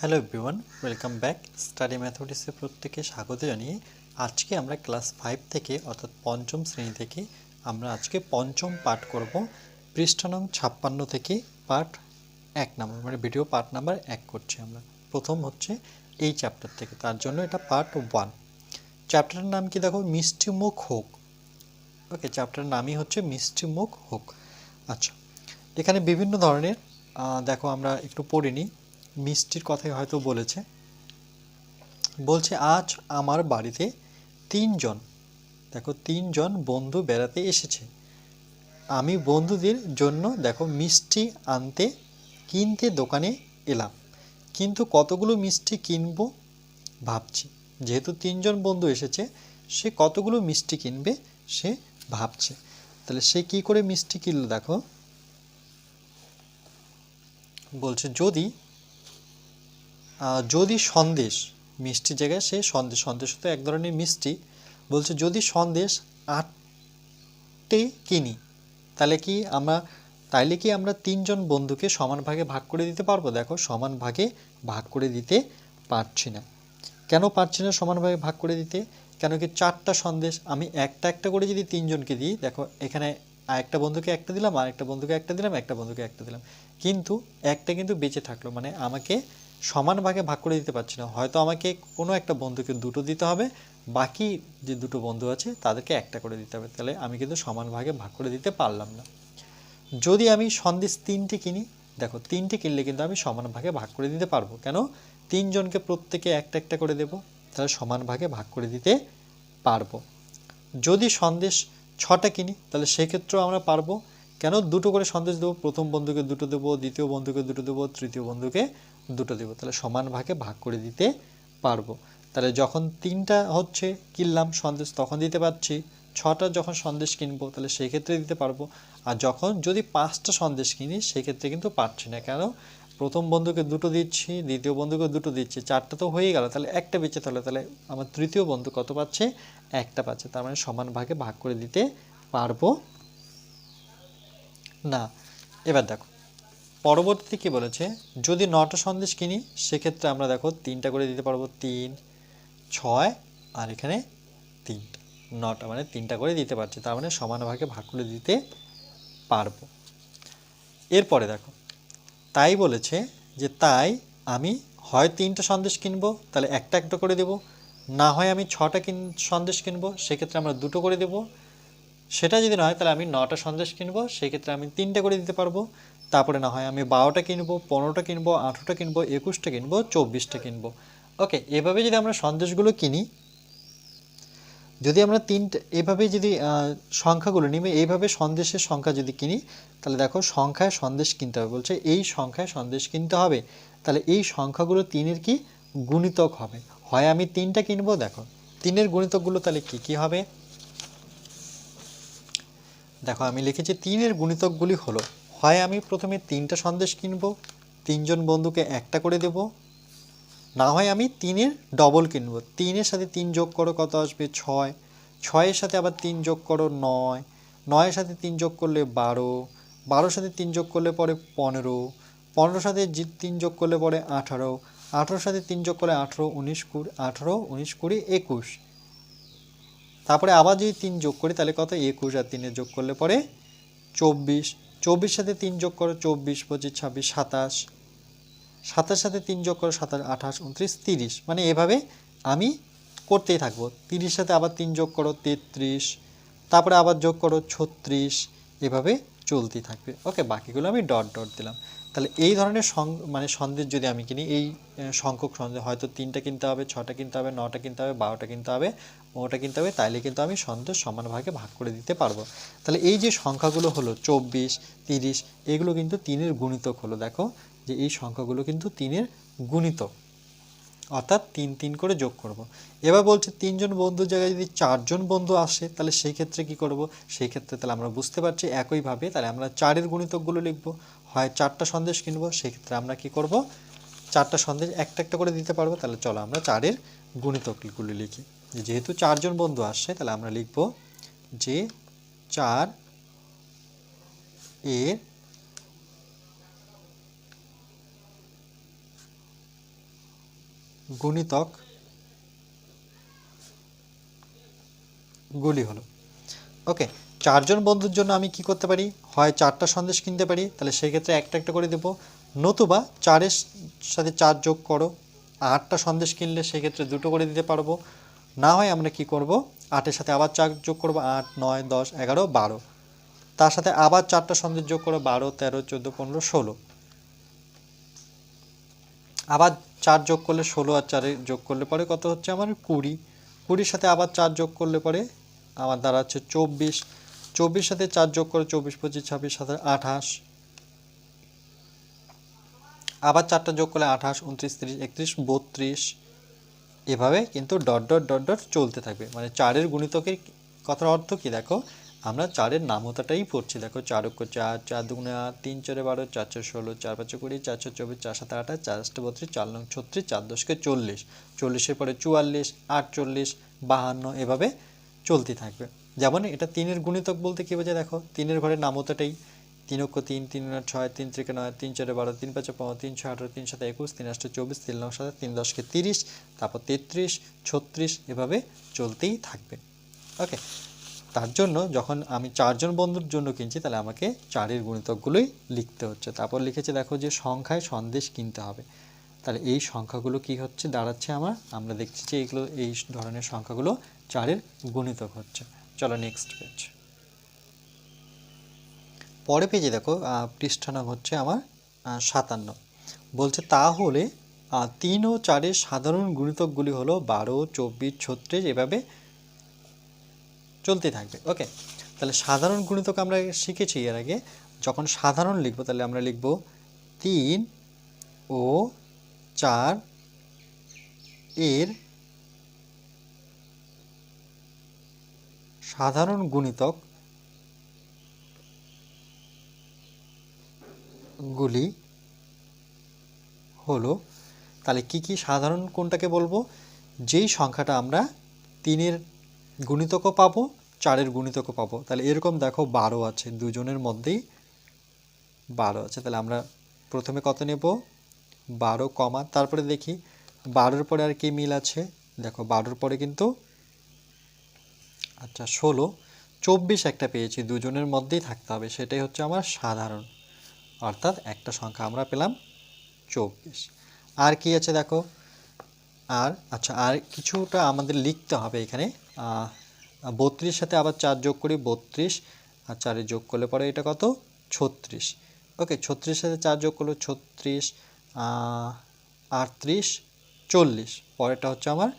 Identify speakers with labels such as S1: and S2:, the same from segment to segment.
S1: Hello everyone, welcome back. Study ম্যাথমেটিক্সে প্রত্যেককে স্বাগত জানিয়ে আজকে আমরা ক্লাস 5 থেকে অর্থাৎ পঞ্চম শ্রেণী থেকে আমরা আজকে পঞ্চম পাঠ করব। পৃষ্ঠা নং 56 থেকে পার্ট 1 নাম্বার, মানে ভিডিও পার্ট নাম্বার 1 করছি আমরা। প্রথম হচ্ছে এই চ্যাপ্টার থেকে, তার জন্য এটা পার্ট 1। চ্যাপ্টারের নাম কি দেখো, মিষ্টি মুখ হোক। ওকে, চ্যাপ্টারের নামই হচ্ছে মিষ্টি মুখ হোক। আচ্ছা, এখানে বিভিন্ন ধরনের দেখো আমরা একটু পড়ে নিই। মিষ্টির কথাই হয়তো বলছে আজ আমার বাড়িতে 3 জন, দেখো 3 জন বন্ধু বেড়াতে এসেছে। আমি বন্ধুদের জন্য দেখো মিষ্টি কিনতে দোকানে এলাম, কিন্তু কতগুলো মিষ্টি কিনবো ভাবছি। যেহেতু 3 জন বন্ধু এসেছে, সে কতগুলো মিষ্টি কিনবে সে ভাবছে। তাহলে সে কি করে মিষ্টি কিনলো দেখো, বলছে যদি সন্দেশ, মিষ্টির জায়গায় সে সন্দেশ তো এক ধরনের মিষ্টি। বলছে যদি সন্দেশ 8টে কিনি, তাহলে কি আমরা 3 জন বন্ধুকে সমান ভাগে ভাগ করে দিতে পারবো। দেখো সমান ভাগে ভাগ করে দিতে পারছি না। কেন পারছি না সমান ভাগে ভাগ করে দিতে? কেন কি 4টা সন্দেশ আমি একটা একটা করে যদি 3 জনকে দিই, দেখো এখানে একটা বন্ধুকে একটা দিলাম, আর একটা বন্ধুকে একটা দিলাম, একটা বন্ধুকে একটা দিলাম, কিন্তু একটা কিন্তু বেঁচে থাকলো, মানে আমাকে সমান ভাগে ভাগ করে দিতে পারছি না। হয়তো আমাকে কোনো একটা বন্ধুকে 2টো দিতে হবে, বাকি যে 2টো বন্ধু আছে তাদেরকে একটা করে দিতে হবে। তাহলে আমি কিন্তু সমান ভাগে ভাগ করে দিতে পারলাম না। যদি আমি সন্দেশ 3টে কিনি, দেখো 3টে কিনলে কিন্তু আমি সমান ভাগে ভাগ করে দিতে পারবো। কেন? 3 জনকে প্রত্যেকে একটা একটা করে দেব, তাহলে সমান ভাগে ভাগ করে দিতে পারবো। যদি সন্দেশ 6টা কিনি, তাহলে সেক্ষেত্রেও আমরা পারবো। কেন? 2টো করে সন্দেশ দেবো, প্রথম বন্ধুকে 2টো দেবো, দ্বিতীয় বন্ধুকে 2টো দেবো, তৃতীয় বন্ধুকে 2টো দেবো, তাহলে সমান ভাগে ভাগ করে দিতে পারবো। তাহলে যখন 3টা কিনলাম সন্দেশ তখন দিতে পারছি, 6টা যখন সন্দেশ কিনবো তাহলে সেই ক্ষেত্রে দিতে পারবো। আর যদি 5টা সন্দেশ কিনি সেক্ষেত্রে কিন্তু পারছি না। কেন? প্রথম বন্ধুকে 2টো দিচ্ছি, দ্বিতীয় বন্ধুকে 2টো দিচ্ছি, 4টা তো হয়ে গেল, তাহলে একটা বেঁচে তাহলে আমার তৃতীয় বন্ধু কত পাচ্ছে? একটা পাচ্ছে। তার মানে সমান ভাগে ভাগ করে দিতে পারবো না। এবার দেখো পরবর্তীতে কি বলেছে, যদি 9টা সন্দেশ কিনি সেক্ষেত্রে আমরা দেখো 3টা করে দিতে পারবো, 3, 6 আর এখানে 3টা, 9টা মানে 3টা করে দিতে পারছি। তার মানে সমান ভাগে ভাগ করে দিতে পারবো। এরপরে দেখো তাই বলেছে যে তাই আমি হয় 3টা সন্দেশ কিনবো, তাহলে একটা একটা করে দেব, না হয় আমি 6টা সন্দেশ কিনবো, সেক্ষেত্রে আমরা 2টো করে দেব। সেটা যদি না হয় তাহলে আমি 9টা সন্দেশ কিনবো, সেক্ষেত্রে আমি 3টে করে দিতে পারবো। তারপরে না হয় আমি 12টা কিনবো, 15টা কিনবো, 18টা কিনবো, 21টা কিনবো, 24টা কিনবো। ওকে, এভাবে যদি আমরা সন্দেশগুলো কিনি, যদি আমরা এভাবে যদি সংখ্যাগুলো নিবে, এইভাবে সন্দেশের সংখ্যা যদি কিনি, তাহলে দেখো সংখ্যায় সন্দেশ কিনতে হবে। বলছে এই সংখ্যায় সন্দেশ কিনতে হবে, তাহলে এই সংখ্যাগুলো 3-এর কি গুণিতক হবে। হয় আমি 3টা কিনবো, দেখো 3-এর গুণিতকগুলো তাহলে কি কি হবে, দেখো আমি লিখেছি 3-এর গুণিতকগুলি হলো, হয় আমি প্রথমে 3টা সন্দেশ কিনবো, 3 জন বন্ধুকে একটা করে দেব, না হয় আমি 3-এর ডবল কিনবো। 3-এর সাথে 3 যোগ করো, কত আসবে? 6, 6-এর সাথে আবার 3 যোগ করো 9, 9-এর সাথে 3 যোগ করলে 12, 12-এর সাথে 3 যোগ করলে পরে 15, 15-এর সাথে 3 যোগ করলে পরে 18, 18-এর সাথে 3 যোগ করলে 18, 19, 20, 18, 19, 20, 21, তারপরে আবার যদি 3 যোগ করি তাহলে কত? 21, আর 3-এ যোগ করলে পরে 24, 24-এর সাথে 3 যোগ করো 24, 25, 26, 27, 27-এর সাথে 3 যোগ করো 27, 28, 29, 30, মানে এভাবে আমি করতেই থাকবো। 30-এর সাথে আবার 3 যোগ করো 33, তারপরে আবার যোগ করো 36, এভাবে চলতেই থাকবে। ওকে, বাকিগুলো আমি ডট ডট দিলাম। তাহলে এই ধরনের মানে সন্দেশ যদি আমি কিনি, এই সংখ্যক সন্দেশ হয়তো 3টা কিনতে হবে, 6টা কিনতে হবে, 9টা কিনতে হবে, 12টা কিনতে হবে, 15টা কিনতে হবে, তাইলে কিন্তু আমি সন্দেশ সমান ভাগে ভাগ করে দিতে পারবো। তাহলে এই যে সংখ্যাগুলো হলো 24, 30, এগুলো কিন্তু 3-এর গুণিতক হলো। দেখো যে এই সংখ্যাগুলো কিন্তু 3-এর গুণিতক, অর্থাৎ 3 3 করে যোগ করব। এবার বলছে 3 জন বন্ধুর জায়গায় যদি 4 জন বন্ধু আসে, তাহলে সেই ক্ষেত্রে কি করব? সেই ক্ষেত্রে তাহলে আমরা বুঝতে পারছি একইভাবে, তাহলে আমরা 4-এর গুণিতকগুলো লিখব। হয় 4টা সন্দেশ কিনবো, সেক্ষেত্রে আমরা কি করব? 4টা সন্দেশ একটা একটা করে দিতে পারবো। তাহলে চলো আমরা 4-এর গুণিতকগুলো লিখি। যেহেতু 4 জন বন্ধু আসছে, তাহলে আমরা লিখব যে 4 এর গুণিতক গুলি হলো। ওকে, 4 জন বন্ধুর জন্য আমি কি করতে পারি, হয় 4টা সন্দেশ কিনতে পারি, তাহলে সেই ক্ষেত্রে একটা একটা করে দেবো, নতুবা 4-এর সাথে 4 যোগ করো, 8টা সন্দেশ কিনলে সেক্ষেত্রে 2টো করে দিতে পারবো। না হয় আমরা কি করব, 8-এর সাথে আবার 4 যোগ করবো, 8, 9, 10, 11, 12, তার সাথে আবার 4টা সন্দেশ যোগ করো, 12, 13, 14, 15, 16, আবার 4 যোগ করলে 16 আর 4 যোগ করলে পরে কত হচ্ছে আমার 20, 20-এর সাথে আবার 4 যোগ করলে পরে আমার দাঁড়াচ্ছে 24, 24 সাথে 4 যোগ করে 24, 25, 26, 27, 28, আবার 4টা যোগ করলে 28, 29, 30, 31, 32, এভাবে কিন্তু ডট ডট ডট ডট চলতে থাকবে। মানে 4-এর গুণিতকের কথার অর্থ কি, দেখো আমরা 4-এর নামতাটাই পড়ছি, দেখো 4 অক্ষ 4, 4 দুগুণে 8, 3 4 12, 4 4 16, 4 5 20, 4 6 24, 4 7 28, 4 8 32, 4 9 36, 4 10 40, 40-এর পরে 44, 48, 52, এভাবে চলতে থাকবে। যেমন এটা 3-এর গুণিতক বলতে কি বোঝায়, দেখো 3-এর ঘরের নামতাটাই 3 অক্ষ 3, 3 9 6, 3 3 9, 3 4 12, 3 5 15, 3 6 18, 3 7 21, 3 8 24, 3 9 7, 3 10 30, তারপর 33, 36, এভাবে চলতেই থাকবে। ওকে, তার জন্য যখন আমি 4 জন বন্ধুর জন্য কিনছি, তাহলে আমাকে 4-এর গুণিতকগুলোই লিখতে হচ্ছে। তারপর লিখেছে দেখো যে সংখ্যায় সন্দেশ কিনতে হবে, তাহলে এই সংখ্যাগুলো কি হচ্ছে দাঁড়াচ্ছে আমরা দেখছি যে এইগুলো এই ধরনের সংখ্যাগুলো 4-এর গুণিতক হচ্ছে। চলো নেক্সট পেজ। পরে পেজে দেখো পৃষ্ঠা নাম হচ্ছে আমার 57, বলছে তাহলে 3 ও 4-এর সাধারণ গুণিতকগুলি হলো 12, 24, 36, এভাবে চলতে থাকবে। ওকে, তাহলে সাধারণ গুণিতক আমরা শিখেছি এর আগে, যখন সাধারণ লিখব তাহলে আমরা লিখব 3 ও 4 এর সাধারণ গুণিতক গুলি হলো, তাহলে কি কি সাধারণ কোনটাকে বলবো, যেই সংখ্যাটা আমরা 3-এর গুণিতকও পাবো, 4-এর গুণিতকও পাবো। তাহলে এরকম দেখো 12 আছে, দুজনের মধ্যেই 12 আছে, তাহলে আমরা প্রথমে কত নেব 12, কমা তারপরে দেখি 12-এর পরে আর কি মিল আছে, দেখো 12-এর পরে কিন্তু আচ্ছা 16, 24 একটা পেয়েছি, দুজনের মধ্যেই থাকতে হবে, সেটাই হচ্ছে আমার সাধারণ, অর্থাৎ একটা সংখ্যা আমরা পেলাম 24। আর কি আছে দেখো, আর আচ্ছা আর কিছুটা আমাদের লিখতে হবে এখানে, 32 সাথে আবার 4 যোগ করি, 32 আর 4 যোগ করলে পরে এটা কত 36। ওকে, 36 সাথে 4 যোগ করলে 36, 38, 40, পরেরটা হচ্ছে আমার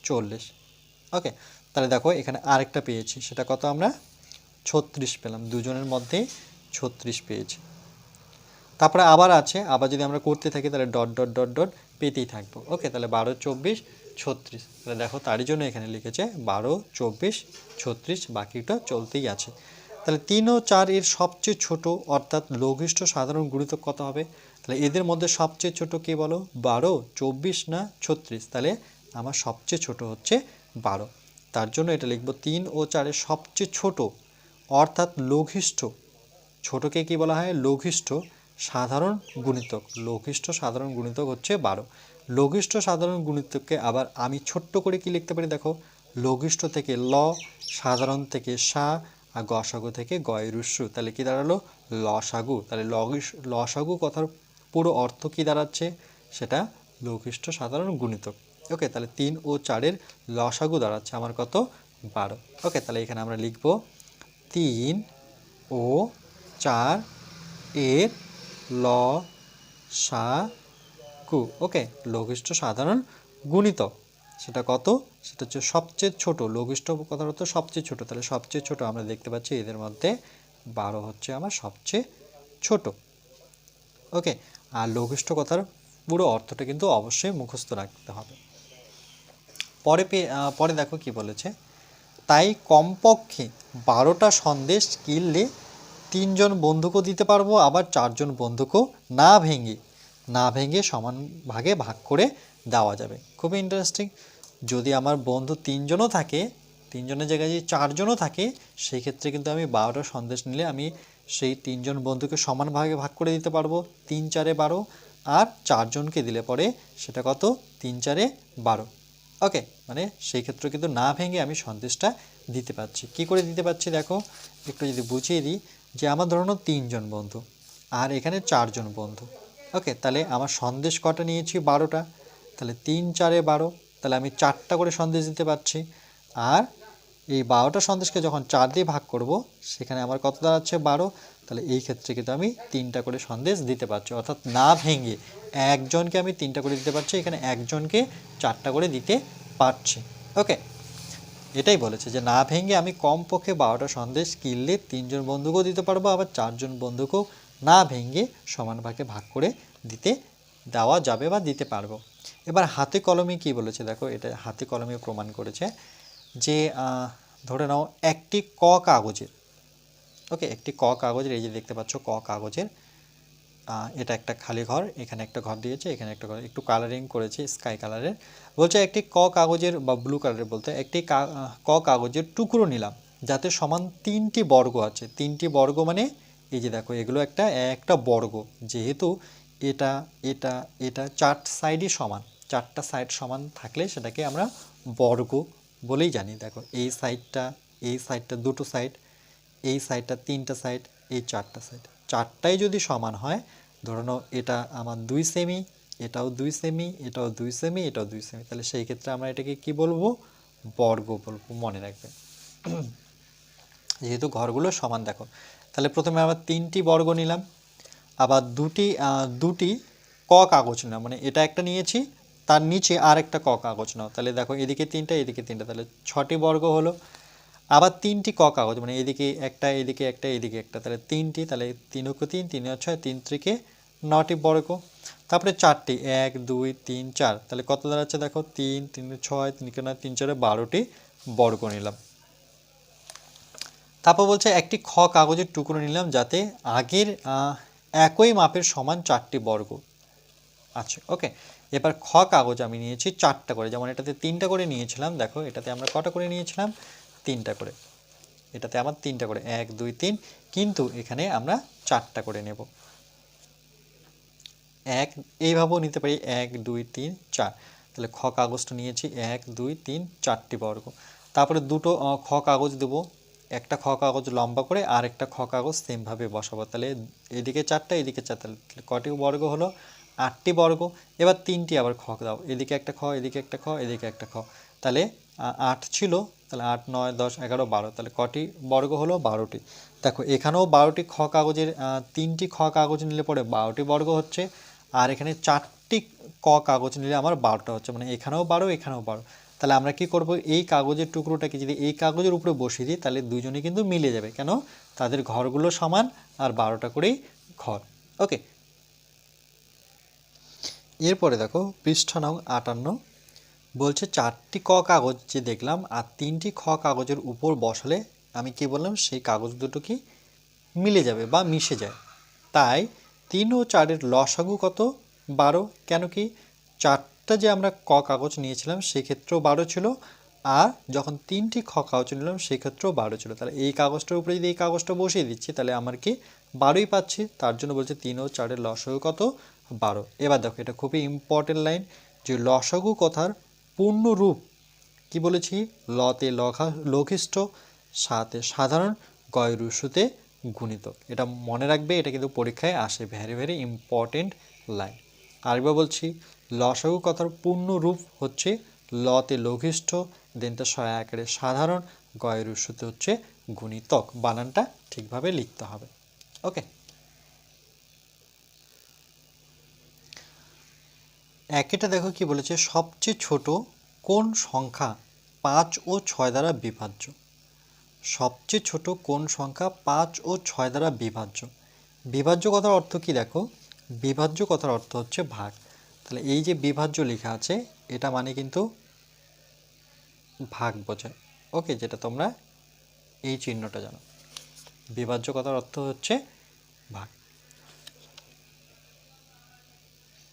S1: 40। ওকে, তাহলে দেখো এখানে আরেকটা পেয়েছি, সেটা কত আমরা 36 পেলাম, দুজনের মধ্যে 36 পেয়েছি। তারপরে আবার আছে, আবার যদি আমরা করতে থাকি তাহলে ডট ডট ডট ডট পেতেই থাকবো। ওকে, তাহলে 12, 24, 36, তাহলে দেখো তারই জন্য এখানে লিখেছে 12, 24, 36, বাকিটা চলতেই আছে। তাহলে 3 ও 4 এর সবচেয়ে ছোট অর্থাৎ লঘিষ্ঠ সাধারণ গুণিতক কত হবে, তাহলে এদের মধ্যে সবচেয়ে ছোট কে বলো, 12, 24 না 36, তাহলে আমার সবচেয়ে ছোট হচ্ছে 12, তার জন্য এটা লিখবো 3 ও 4 এর সবচেয়ে ছোট অর্থাৎ লঘিষ্ঠ, ছোটকে কি বলা হয়, লঘিষ্ঠ সাধারণ গুণিতক, লঘিষ্ঠ সাধারণ গুণিতক হচ্ছে 12। লঘিষ্ঠ সাধারণ গুণিতককে আবার আমি ছোট্ট করে কি লিখতে পারি, দেখো লঘিষ্ঠ থেকে ল, সাধারণ থেকে সা, আর গসাগু থেকে গয়েরুস্যু, তাহলে কি দাঁড়ালো লসাগু। তাহলে লসাগু কথার পুরো অর্থ কি দাঁড়াচ্ছে, সেটা লঘিষ্ঠ সাধারণ গুণিতক। ওকে, তাহলে 3 ও 4-এর লসাগু দাঁড়াচ্ছে আমার কত 12। ওকে, তাহলে এখানে আমরা লিখব 3 ও 4 এর লসাগু। ওকে, লঘিষ্ঠ সাধারণ গুণিতক সেটা কত, সেটা হচ্ছে সবচেয়ে ছোট, লঘিষ্ঠ কথার অর্থ সবচেয়ে ছোট, তাহলে সবচেয়ে ছোট আমরা দেখতে পাচ্ছি এদের মধ্যে 12 হচ্ছে আমার সবচেয়ে ছোট। ওকে, আর লঘিষ্ঠ কথার পুরো অর্থটা কিন্তু অবশ্যই মুখস্থ রাখতে হবে। পরে দেখো কি বলেছে, তাই কমপক্ষে 12টা সন্দেশ কিনলে 3 জন বন্ধুকেও দিতে পারবো, আবার 4 জন বন্ধুকেও না ভেঙে সমান ভাগে ভাগ করে দেওয়া যাবে। খুবই ইন্টারেস্টিং, যদি আমার বন্ধু 3 জনও থাকে, 3 জনের জায়গায় যদি 4 জনও থাকে, সেই ক্ষেত্রে কিন্তু আমি 12টা সন্দেশ নিলে আমি সেই 3 জন বন্ধুকে সমান ভাগে ভাগ করে দিতে পারবো, 3 4 12, আর 4 জনকে দিলে পরে সেটা কত 3 4 12। ওকে, মানে সেই ক্ষেত্রে কিন্তু না ভেঙে আমি সন্দেশটা দিতে পারছি। কি করে দিতে পারছি দেখো, একটু যদি বুঝিয়ে দিই যে আমার ধরুন 3 জন বন্ধু আর এখানে 4 জন বন্ধু। ওকে, তাহলে আমার সন্দেশ কটা নিয়েছি 12টা, তাহলে 3 4 12, তাহলে আমি 4টা করে সন্দেশ দিতে পারছি। আর এই 12টা সন্দেশকে যখন 4 দিয়ে ভাগ করব সেখানে আমার কত দাঁড়াচ্ছে 12, তাহলে এই ক্ষেত্রে কিন্তু আমি 3টা করে সন্দেশ দিতে পারছি, অর্থাৎ না ভেঙে একজনকে আমি 3টা করে দিতে পারছি, এখানে একজনকে 4টা করে দিতে পারছি। ওকে, এটাই বলেছে যে না ভেঙে আমি কমপক্ষে 12টা সন্দেশ কিনলে 3 জন বন্ধুকেও দিতে পারবো, আবার 4 জন বন্ধুকেও না ভেঙে সমান ভাগে ভাগ করে দেওয়া যাবে বা দিতে পারবো। এবার হাতে কলমে কি বলেছে দেখো, এটা হাতে কলমে প্রমাণ করেছে যে ধরে নাও একটি ক কাগজের, ওকে, একটি ক কাগজের, এই যে দেখতে পাচ্ছ ক কাগজের, এটা একটা খালি ঘর, এখানে একটা ঘর দিয়েছে, এখানে একটা ঘর, একটু কালারিং করেছে স্কাই কালারের। বলছে একটি ক কাগজের বা ব্লু কালারের বলতে একটি ক কাগজের টুকরো নিলাম যাতে সমান 3টি বর্গ আছে। 3টি বর্গ মানে এই যে দেখো এগুলো একটা বর্গ, যেহেতু এটা এটা এটা 4 সাইডই সমান, 4টা সাইড সমান থাকলে সেটাকে আমরা বর্গ বলেই জানি। দেখো এই সাইডটা দুটো সাইড, এই সাইডটা 3টা সাইড, এই 4টা সাইড, 4টাই যদি সমান হয়, ধরে নাও এটা আমার 2 সেমি, এটাও 2 সেমি, এটাও 2 সেমি, এটাও 2 সেমি, তাহলে সেই ক্ষেত্রে আমরা এটাকে কি বলবো, বর্গ বলবো, মনে রাখবে। যেহেতু ঘরগুলো সমান দেখো, তাহলে প্রথমে আমরা 3টি বর্গ নিলাম, আবার দুটি ক কাগজ নিলাম, মানে এটা একটা নিয়েছি, তার নিচে আর একটা ক কাগজ নাও, তাহলে দেখো এদিকে 3টা এদিকে 3টা, তাহলে 6টি বর্গ হলো। আবার 3টি ক কাগজ, মানে এদিকে একটা এদিকে একটা এদিকে একটা, তাহলে 3টি, তাহলে 3 × 3 3 × 6 3 × 9টি বর্গ। তারপরে 4টি 1 2 3 4, তাহলে কত দাঁড়াচ্ছে দেখো 3 3 6 3 9 3 4 12টি বর্গ নিলাম। তারপর বলছে একটি খ কাগজের টুকরো নিলাম যাতে আগের একই মাপের সমান 4টি বর্গ আছে। ওকে, এবার খ কাগজ আমি নিয়েছি 4টা করে, যেমন এটাতে 3টা করে নিয়েছিলাম, দেখো এটাতে আমরা কটা করে নিয়েছিলাম 3টা করে, এটাতে আমার 3টা করে 1 2 3, কিন্তু এখানে আমরা 4টা করে নেব। এইভাবেও নিতে পারি 1 2 3 4, তাহলে খ কাগজটা নিয়েছি 1 2 3 4টি বর্গ। তারপরে দুটো খ কাগজ দেবো, একটা খ কাগজ লম্বা করে আর একটা খ কাগজ সেমভাবে বসাবো, তাহলে এদিকে 4টা এদিকে 4টা, তাহলে কটি বর্গ হলো 8টি বর্গ। এবার 3টি আবার খ দাও, এদিকে একটা খ এদিকে একটা খ এদিকে একটা খ, তাহলে 8 ছিল, তাহলে 8 9 10 11 12, তাহলে কটি বর্গ হলো 12টি। দেখো এখানেও 12টি খ কাগজের 3টি খ কাগজ নিলে পরে 12টি বর্গ হচ্ছে, আর এখানে 4টি ক কাগজ নিলে আমার 12টা হচ্ছে, মানে এখানেও 12 এখানেও 12। তাহলে আমরা কি করব, এই কাগজের টুকরোটাকে যদি এই কাগজের উপরে বসিয়ে দিই তাহলে দুজনে কিন্তু মিলে যাবে, কেন তাদের ঘরগুলো সমান আর 12টা করেই ঘর। ওকে, এরপরে দেখো পৃষ্ঠা নং 58, বলছে 4টি ক কাগজ যে দেখলাম আর 3টি খ কাগজের উপর বসালে আমি কি বললাম, সেই কাগজ দুটো কি মিলে যাবে বা মিশে যায়। তাই 3 ও 4-এর লসাগু কত 12, কেন কি 4টা যে আমরা ক কাগজ নিয়েছিলাম সেক্ষেত্রেও 12 ছিল, আর যখন 3টি খ কাগজ নিলাম সেক্ষেত্রেও 12 ছিল, তাহলে এই কাগজটার উপরে যদি এই কাগজটা বসিয়ে দিচ্ছি তাহলে আমার কি 12ই পাচ্ছি, তার জন্য বলছে 3 ও 4-এর লসাগু কত 12। এবার দেখো এটা খুবই ইম্পর্টেন্ট লাইন, যে লসাগু কথার পূর্ণ রূপ কি বলেছি, লতে লঘিষ্ঠ, সাতে সাধারণ, গয় রুশুতে গুণিতক। এটা মনে রাখবে, এটা কিন্তু পরীক্ষায় আসে, ভেরি ভেরি ইম্পর্টেন্ট লাইন। আরেকবার বলছি, লসাগু কথার পূর্ণ রূপ হচ্ছে লতে লঘিষ্ঠ, দেনটা সহায় আকারে সাধারণ, গয় রুশুতে হচ্ছে গুণিতক। বানানটা ঠিকভাবে লিখতে হবে। ওকে, একেটা দেখো কি বলেছে, সবচেয়ে ছোট কোন সংখ্যা 5 ও 6 দ্বারা বিভাজ্য। সবচেয়ে ছোট কোন সংখ্যা 5 ও 6 দ্বারা বিভাজ্য। বিভাজ্য কথার অর্থ কি দেখো, বিভাজ্য কথার অর্থ হচ্ছে ভাগ, তাহলে এই যে বিভাজ্য লেখা আছে এটা মানে কিন্তু ভাগ বোঝায়। ওকে, যেটা তোমরা এই চিহ্নটা জানো, বিভাজ্য কথার অর্থ হচ্ছে ভাগ।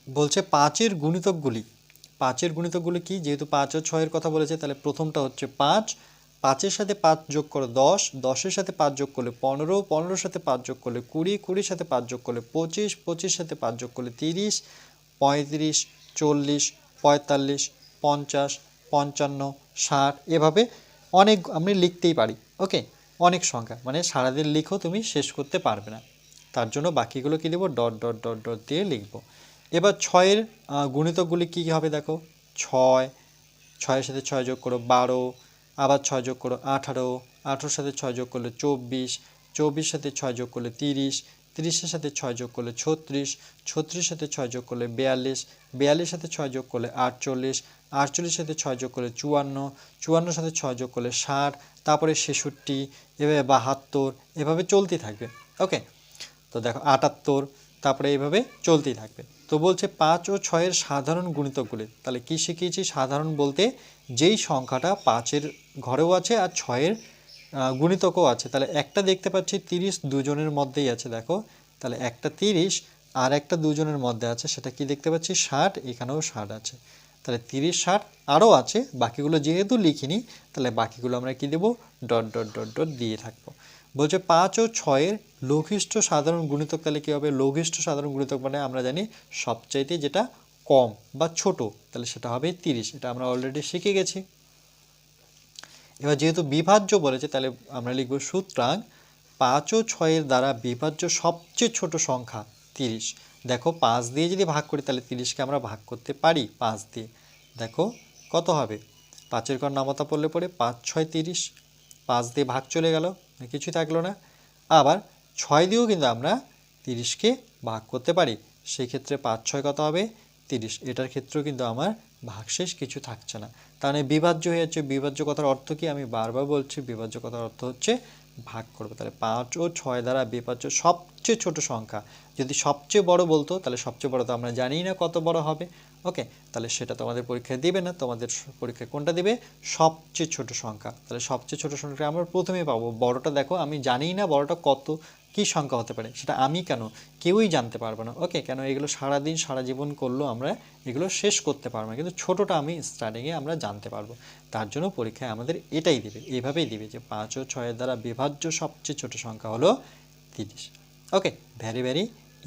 S1: বলছে 5-এর গুণিতকগুলি, 5-এর গুণিতকগুলি কি, যেহেতু 5 ও 6-এর কথা বলেছে তাহলে প্রথমটা হচ্ছে 5 5-এর সাথে 5 যোগ করো 10, 10-এর সাথে 5 যোগ করলে 15, 15-এর সাথে 5 যোগ করলে 20, 20-এর সাথে 5 যোগ করলে 25, 25-এর সাথে 5 যোগ করলে 30, 35, 40, 45, 50, 55, 60, এভাবে অনেক আমি লিখতেই পারি। ওকে, অনেক সংখ্যা, মানে সারাদিন লিখো তুমি শেষ করতে পারবে না। তার জন্য বাকিগুলো কী দেবো, ডট ডট ডট ডট দিয়ে লিখবো। এবার 6-এর গুণিতকগুলি কী কী হবে দেখো, 6, 6-এর সাথে 6 যোগ করো 12, আবার 6 যোগ করো 18, 18-এর সাথে 6 যোগ করলে 24, 24-এর সাথে 6 যোগ করলে 30, 30-এর সাথে 6 যোগ করলে 36, 36-এর সাথে 6 যোগ করলে 42, 42-এর সাথে 6 যোগ করলে 48, 48-এর সাথে 6 যোগ করলে 54, 54-এর সাথে 6 যোগ করলে 60, তারপরে 66, এভাবে 72, এভাবে চলতে থাকবে। ওকে, তো দেখো 78, তারপরে এইভাবে চলতেই থাকবে। তো বলছে 5 ও 6-এর সাধারণ গুণিতকগুলি, তাহলে কি শিখিয়েছি, সাধারণ বলতে যেই সংখ্যাটা 5-এর ঘরেও আছে আর 6-এর গুণিতকও আছে। তাহলে একটা দেখতে পাচ্ছি 30 দুজনের মধ্যেই আছে, দেখো তাহলে একটা 30 আর একটা দুজনের মধ্যে আছে, সেটা কি দেখতে পাচ্ছি 60, এখানেও 60 আছে। তাহলে 30, 60 আরও আছে, বাকিগুলো যেহেতু লিখিনি তাহলে বাকিগুলো আমরা কি দেবো, ডট ডট ডট ডট দিয়ে থাকবো। বলছে 5 ও 6-এর লঘিষ্ঠ সাধারণ গুণিতক, তাহলে কী হবে, লঘিষ্ঠ সাধারণ গুণিতক মানে আমরা জানি সবচাইতে যেটা কম বা ছোট, তাহলে সেটা হবে 30, এটা আমরা অলরেডি শিখে গেছি। এবার যেহেতু বিভাজ্য বলেছে তাহলে আমরা লিখব সুতরাং 5 ও 6-এর দ্বারা বিভাজ্য সবচেয়ে ছোট সংখ্যা 30। দেখো 5 দিয়ে যদি ভাগ করি তাহলে 30-কে আমরা ভাগ করতে পারি 5 দিয়ে। দেখো কত হবে, 5-এর ঘর নামতা পড়লে পরে 5, 6, 30, 5 দিয়ে ভাগ চলে গেল, কিছুই থাকলো না। আবার 6 দিয়েও কিন্তু আমরা 30-কে ভাগ করতে পারি, সেই ক্ষেত্রে 5, 6 কত হবে 30, এটার ক্ষেত্রেও কিন্তু আমার ভাগশেষ কিছু থাকছে না, তার মানে বিভাজ্য হয়ে যাচ্ছে। বিভাজ্য কথার অর্থ কি, আমি বারবার বলছি, বিভাজ্য কথার অর্থ হচ্ছে ভাগ করবে। তাহলে 5 ও 6 দ্বারা বিভাজ্য সবচেয়ে ছোট সংখ্যা, যদি সবচেয়ে বড় বলতো তাহলে সবচেয়ে বড় তো আমরা জানি না কত বড় হবে। ওকে, তাহলে সেটা তোমাদের পরীক্ষায় দিবে না, তোমাদের পরীক্ষায় কোনটা দিবে, সবচেয়ে ছোট সংখ্যা। তাহলে সবচেয়ে ছোট সংখ্যা আমরা প্রথমেই পাবো, বড়টা দেখো আমি জানি না বড়টা কত কি সংখ্যা হতে পারে, সেটা আমি কেন কেউই জানতে পারবো না। ওকে, কেন এগুলো সারাদিন সারা জীবন করলেও আমরা এগুলো শেষ করতে পারবো না, কিন্তু ছোটোটা আমি স্টার্টিংয়ে আমরা জানতে পারবো। তার জন্য পরীক্ষায় আমাদের এটাই দিবে, এইভাবেই দিবে যে 5 ও 6-এর দ্বারা বিভাজ্য সবচেয়ে ছোট সংখ্যা হলো 30। ওকে, ভেরি ভেরি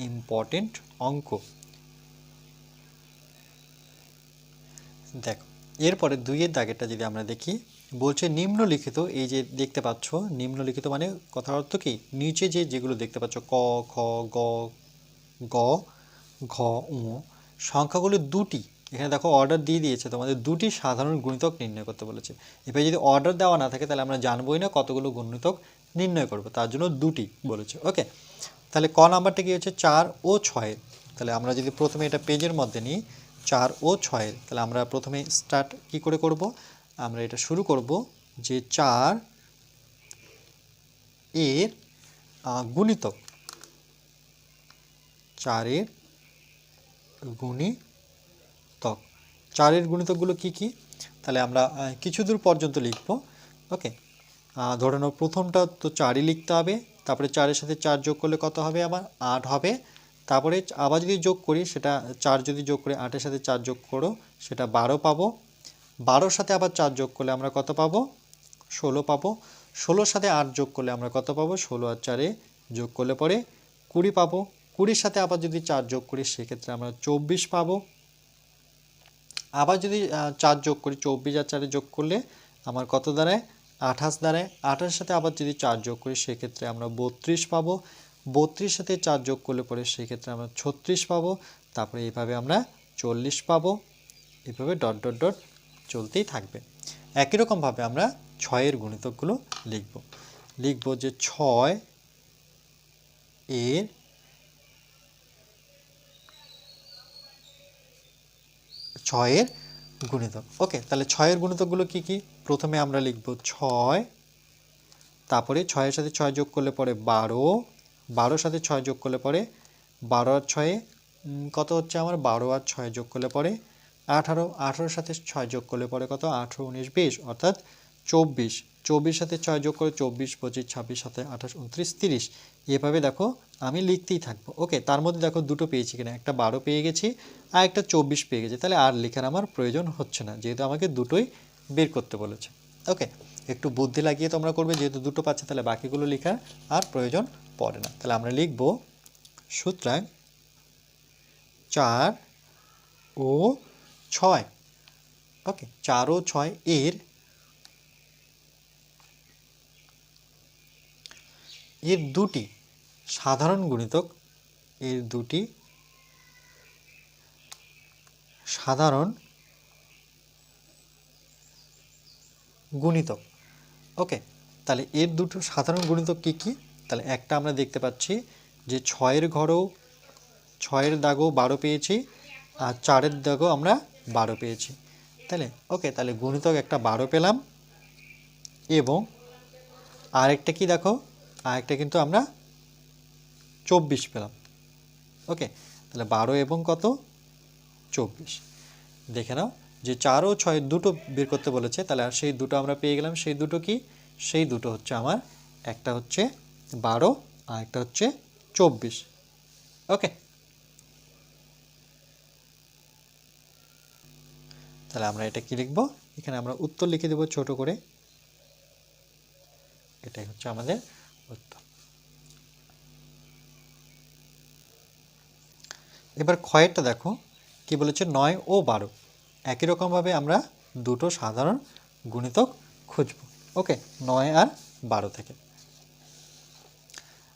S1: ইম্পর্টেন্ট অঙ্ক। দেখো এরপরে 2-এর দাগেরটা যদি আমরা দেখি, বলছে নিম্নলিখিত, এই যে দেখতে পাচ্ছ নিম্নলিখিত মানে কথার অর্থ কি, নিচে যেগুলো দেখতে পাচ্ছ ক, খ, গ, গ, ঘ, উ, সংখ্যাগুলো দুটি, এখানে দেখো অর্ডার দিয়ে দিয়েছে, তোমাদের দুটি সাধারণ গুণিতক নির্ণয় করতে বলেছে। এবার যদি অর্ডার দেওয়া না থাকে তাহলে আমরা জানবোই না কতগুলো গুণিতক নির্ণয় করব, তার জন্য দুটি বলেছে। ওকে, তাহলে ক নাম্বারটা কি হচ্ছে 4 ও 6। তাহলে আমরা যদি প্রথমে এটা পেজের মধ্যে নিই 4 ও 6, তাহলে আমরা প্রথমে স্টার্ট কি করে করব, আমরা এটা শুরু করব যে 4 এর গুণিতক, 4 এর গুণিতক, 4 এর গুণিতকগুলো কি কি, তাহলে আমরা কিছু দূর পর্যন্ত লিখব। ওকে, ধরে নাও প্রথমটা তো 4ই লিখতে হবে, তারপরে 4-এর সাথে 4 যোগ করলে কত হবে, আবার 8 হবে, তারপরে আবার যদি যোগ করি সেটা 4 যদি যোগ করি 8-এর সাথে 4 যোগ করো সেটা 12 পাবো, 12-এর সাথে আবার 4 যোগ করলে আমরা কত পাবো, 16 পাবো, 16-এর সাথে 8 যোগ করলে আমরা কত পাবো, 16 আর 4-এ যোগ করলে পরে 20 পাবো, 20-এর সাথে আবার যদি 4 যোগ করি সেক্ষেত্রে আমরা 24 পাবো, আবার যদি 4 যোগ করি 24 আর 4-এ যোগ করলে আমার কত দাঁড়ায়, 28 দাঁড়ায়, 28-এর সাথে আবার যদি 4 যোগ করি সেক্ষেত্রে আমরা 32 পাবো, 32-এর সাথে 4 যোগ করলে পরে সেক্ষেত্রে আমরা 36 পাবো, তারপরে এইভাবে আমরা 40 পাবো, এভাবে ডট ডট ডট চলতেই থাকবে। একই রকমভাবে আমরা 6-এর গুণিতকগুলো লিখব যে 6 এর গুণিতক। ওকে, তাহলে 6-এর গুণিতকগুলো কি কি, প্রথমে আমরা লিখব 6, তারপরে 6-এর সাথে 6 যোগ করলে পরে 12, 12-এর সাথে 6 যোগ করলে পরে 12 আর 6-এ কত হচ্ছে আমার, 12 আর 6 যোগ করলে পরে 18, 18-এর সাথে 6 যোগ করলে পরে কত, 18, 19, 20 অর্থাৎ 24, 24-এর সাথে 6 যোগ করে 24, 25, 26, 27, 28, 29, 30, এভাবে দেখো আমি লিখতেই থাকবো। ওকে, তার মধ্যে দেখো দুটো পেয়েছি কিনা, একটা 12 পেয়ে গেছি আর একটা 24 পেয়ে গেছি, তাহলে আর লেখার আমার প্রয়োজন হচ্ছে না, যেহেতু আমাকে দুটোই বের করতে বলেছে। ওকে, একটু বুদ্ধি লাগিয়ে তোমরা করবে, যেহেতু দুটো পাচ্ছে তাহলে বাকিগুলো লেখার আর প্রয়োজন পড়ে না। তাহলে আমরা লিখব সুতরাং 4 ও 6, ওকে 4 ও 6 এর দুটি সাধারণ গুণিতক, এর দুটি সাধারণ গুণিতক। ওকে, তাহলে এর দুটো সাধারণ গুণিতক কি কি? তাহলে একটা আমরা দেখতে পাচ্ছি যে 6-এর ঘরেও 6-এর দাগও 12 পেয়েছি, আর 4-এর দাগও আমরা 12 পেয়েছি। তাহলে ওকে, তাহলে গুণিতক একটা 12 পেলাম, এবং আরেকটা কি দেখো, আরেকটা কিন্তু আমরা 24 পেলাম। ওকে, তাহলে 12 এবং কত 24। দেখে নাও যে 4 ও 6 দুটো বের করতে বলেছে, তাহলে আর সেই দুটো আমরা পেয়ে গেলাম। সেই দুটো কি? সেই দুটো হচ্ছে আমার, একটা হচ্ছে 12 আর একটা হচ্ছে 24। ওকে, তাহলে আমরা এটা কি লিখব? এখানে আমরা উত্তর লিখে দেব ছোট করে। এটাই হচ্ছে আমাদের উত্তর। এবার ক্ষয়েরটা দেখো কি বলেছে, 9 ও 12। একই রকমভাবে আমরা দুটো সাধারণ গুণিতক খুঁজব। ওকে, 9 আর 12 থেকে।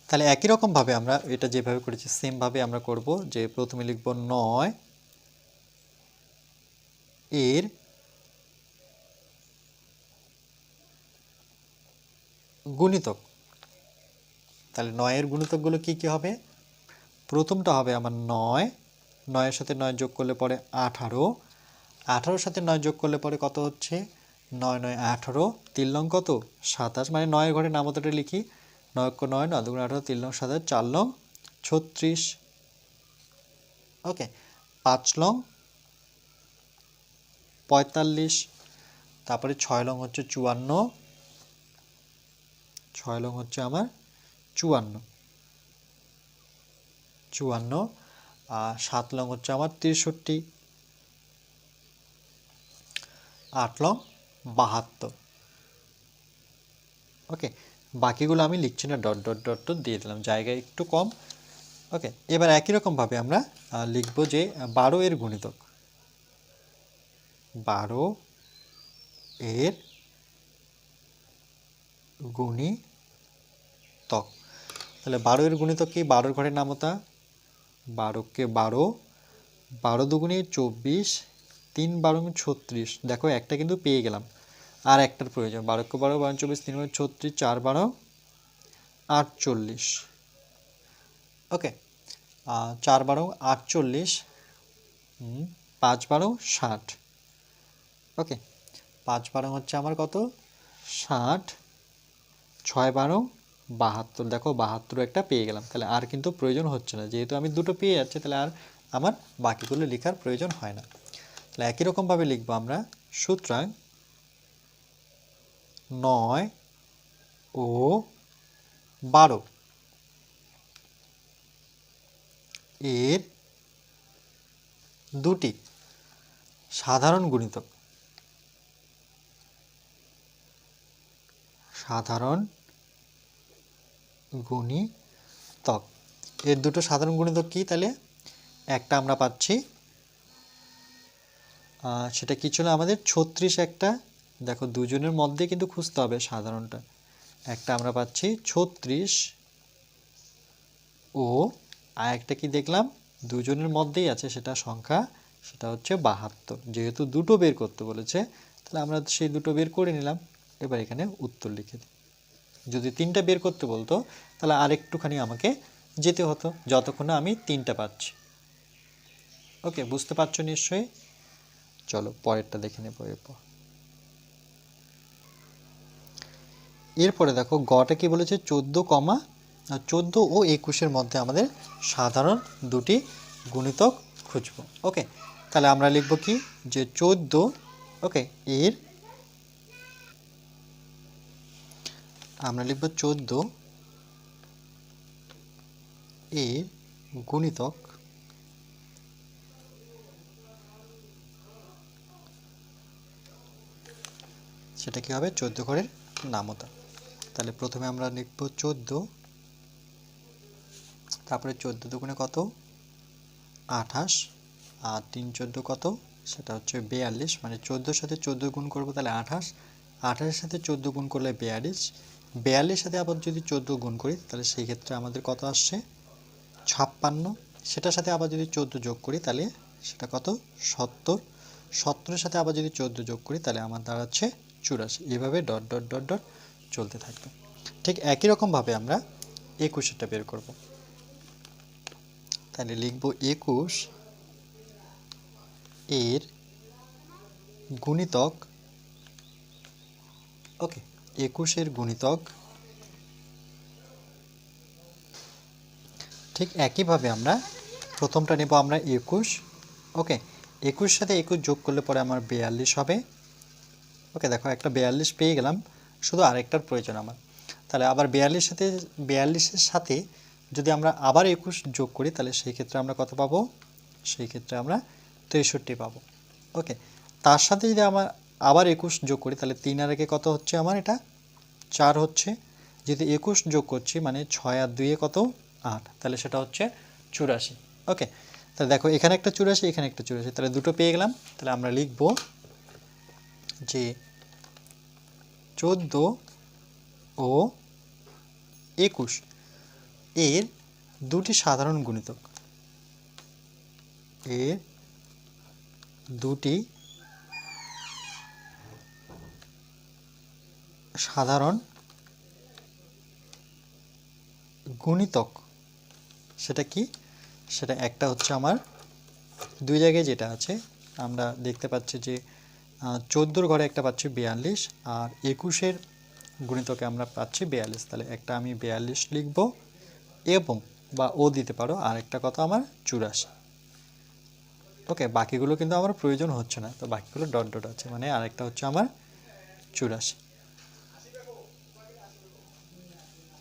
S1: তাহলে একই রকমভাবে আমরা এটা যেভাবে করেছি সেমভাবে আমরা করব, যে প্রথমে লিখব 9 এর গুণিতক। তাহলে 9 এর গুণিতকগুলো কি কি হবে? প্রথমটা হবে আমার 9, 9-এর সাথে 9 যোগ করলে পরে 18, 18-র সাথে 9 যোগ করলে পরে কত হচ্ছে? 9 9 18, 3 লং কত? 27, মানে 9-এর ঘরে নামতাটা লিখি, 9 9, 9 2 18, 3 লং 27, 4 লং 36। ওকে, 5 লং 45, তারপরে 6 লং হচ্ছে 54, 6 লং হচ্ছে আমার 54, আর 7 লং হচ্ছে আমার 63, 8 লং 72। ওকে, বাকিগুলো আমি লিখছি না, ডট ডট ডট ডট দিয়ে দিলাম, জায়গায় একটু কম। ওকে, এবার একই রকমভাবে আমরা লিখব যে 12 এর গুণিতক। 12 এর গুণিতক। তাহলে 12 এর গুণিতক কি? 12-এর ঘরের নামতা, 12কে 12, 12 দুগুণে 24, 3 12 36। দেখো একটা কিন্তু পেয়ে গেলাম, আর একটার প্রয়োজন। 12কে 12, 12 24, 3 36, 4 12 48। ওকে, 4 12 48, 5 12 60। ওকে, 5 12 হচ্ছে আমার কত? 60, 6 12 72। দেখো 72 একটা পেয়ে গেলাম, তাহলে আর কিন্তু প্রয়োজন হচ্ছে না, যেহেতু আমি দুটো পেয়ে যাচ্ছি, তাহলে আর আমার বাকিগুলো লেখার প্রয়োজন হয় না। তাহলে একই রকমভাবে লিখবো আমরা, সুতরাং 9 ও 12 এর দুটি সাধারণ গুণিতক। সাধারণ গুণিতক, এর দুটো সাধারণ গুণিতক কি? তাহলে একটা আমরা পাচ্ছি, সেটা কি ছিল আমাদের? 36 একটা। দেখো দুজনের মধ্যে কিন্তু খুঁজতে হবে সাধারণটা। একটা আমরা পাচ্ছি 36, ও আর একটা কি দেখলাম দুজনের মধ্যেই আছে, সেটা সংখ্যা, সেটা হচ্ছে 72। যেহেতু দুটো বের করতে বলেছে, তাহলে আমরা সেই দুটো বের করে নিলাম। এবার এখানে উত্তর লিখে দিই। যদি 3টা বের করতে বলতো, তাহলে আরেকটুখানি আমাকে যেতে হতো, যতক্ষণ না আমি 3টা পাচ্ছি। ওকে, বুঝতে পারছো নিশ্চয়ই? চলো পরেরটা দেখে নেবো। এরপরে দেখো গটা কি বলেছে, 14 ও 21-এর মধ্যে আমাদের সাধারণ দুটি গুণিতক খুঁজব। ওকে, তাহলে আমরা লিখব কি, যে 14, ওকে, আমরা লিখব 14 এর গুণিতক সেটা কি হবে 14 ঘরের নামতা। তাহলে প্রথমে আমরা লিখব 14, তারপরে 14 দুগুণে কত 28, আর 3 14 কত সেটা হচ্ছে 42, মানে 14 সাথে 14 গুণ করব তাহলে 28, 28 সাথে 14 গুণ করলে 42, 42 সাথে আবার যদি 14 গুণ করি তাহলে সেই ক্ষেত্রে আমাদের কত আসছে 56, সেটার সাথে আবার যদি 14 যোগ করি তাহলে সেটা কত 70, 70 সাথে আবার যদি 14 যোগ করি তাহলে আমার দাঁড়াচ্ছে 84। এইভাবে ডট ডট ডট ডট চলতে থাকবে। ঠিক একই রকমভাবে আমরা 21টা বের করব। তাহলে লিখব 21 এর গুণিতক, ওকে 21 এর গুণিতক। ঠিক একইভাবে আমরা প্রথমটা নেব আমরা 21, ওকে 21 সাথে 21 যোগ করলে পরে আমার 42 হবে। ওকে দেখো একটা 42 পেয়ে গেলাম, শুধু আরেকটার প্রয়োজন আমার। তাহলে আবার 42-এর সাথে যদি আমরা আবার 21 যোগ করি তাহলে সেই ক্ষেত্রে আমরা কত পাবো, সেই ক্ষেত্রে আমরা 63 পাবো। ওকে তার সাথে যদি আমরা আবার 21 যোগ করি তাহলে 3 আর একে কত হচ্ছে আমার এটা 4 হচ্ছে, যদি 21 যোগ করছি মানে 6 আর 2 কত 8, তাহলে সেটা হচ্ছে 84। ওকে তাহলে দেখো এখানে একটা 84 এখানে একটা 84, তাহলে দুটো পেয়ে গেলাম। তাহলে আমরা লিখব যে 14 ও 21 এর দুটি সাধারণ গুণিতক, এর দুটি সাধারণ গুণিতক। সেটা কি, সেটা একটা হচ্ছে আমার দুই জায়গায় যেটা আছে আমরা দেখতে পাচ্ছি যে 14 ঘরে একটা পাচ্ছি 42, আর 21 গুণিতকে আমরা পাচ্ছি 42, তাহলে একটা আমি 42 লিখব এবং বা ও দিতে পারো, আর একটা কথা আমার 84। ওকে বাকিগুলো কিন্তু আমার প্রয়োজন হচ্ছে না, তো বাকিগুলো ডট ডট আছে, মানে আরেকটা হচ্ছে আমার 84।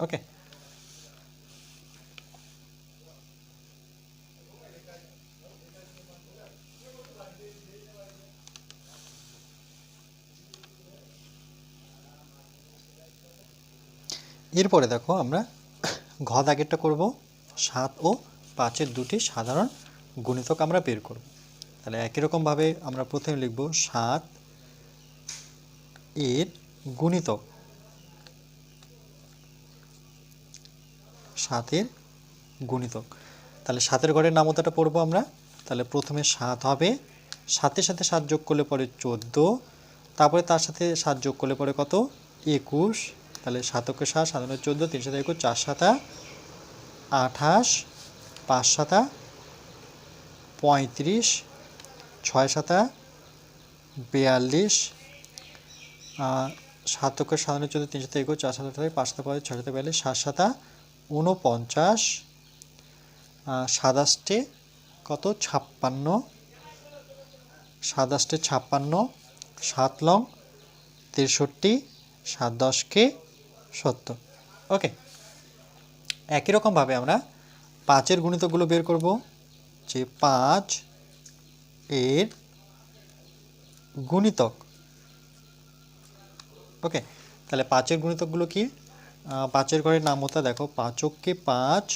S1: ওকে এরপরে দেখো আমরা ঘ দাগেরটা করব, 7 ও 5 এর দুটি সাধারণ গুণিতক আমরা বের করব। তাহলে একই রকমভাবে আমরা প্রথমে লিখব 7 এর গুণিতক, 7 এর গুণিতক। তাহলে 7 এর ঘরের নামতাটা পড়বো আমরা। তাহলে প্রথমে 7 হবে, 7-এর সাথে 7 যোগ করলে পরে 14, তারপরে তার সাথে 7 যোগ করলে পরে কত 21, তাহলে 7-কে 7 7 14 3 7 21 4 7 28 5 7 35 6 7 42, 7-কে 7 14 3 7 21 4 7 5 7 6 7 42 7 7 49, 27 কত 56, 27 56, 7 লং 63, 7 10 70। ওকে একই রকমভাবে আমরা 5-এর গুণিতকগুলো বের করব, যে 5 এর গুণিতক। ওকে তাহলে 5-এর গুণিতকগুলো কি, 5-এর ঘরের নামতা দেখো 5-কে 5,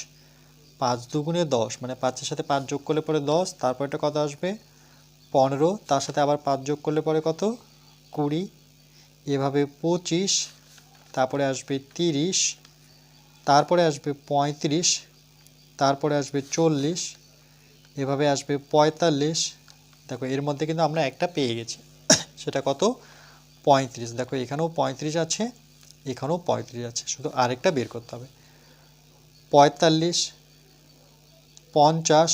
S1: 5 দুগুণে 10, মানে 5-এর সাথে 5 যোগ করলে পরে 10, তারপর এটা কত আসবে 15, তার সাথে আবার 5 যোগ করলে পরে কত 20, এভাবে 25, তারপরে আসবে 30, তারপরে আসবে 35, তারপরে আসবে 40, এভাবে আসবে 45। দেখো এর মধ্যে কিন্তু আমরা একটা পেয়ে গেছি, সেটা কত 35। দেখো এখানেও 35 আছে, এখানেও 35 আছে, শুধু আরেকটা বের করতে হবে। 45, 50,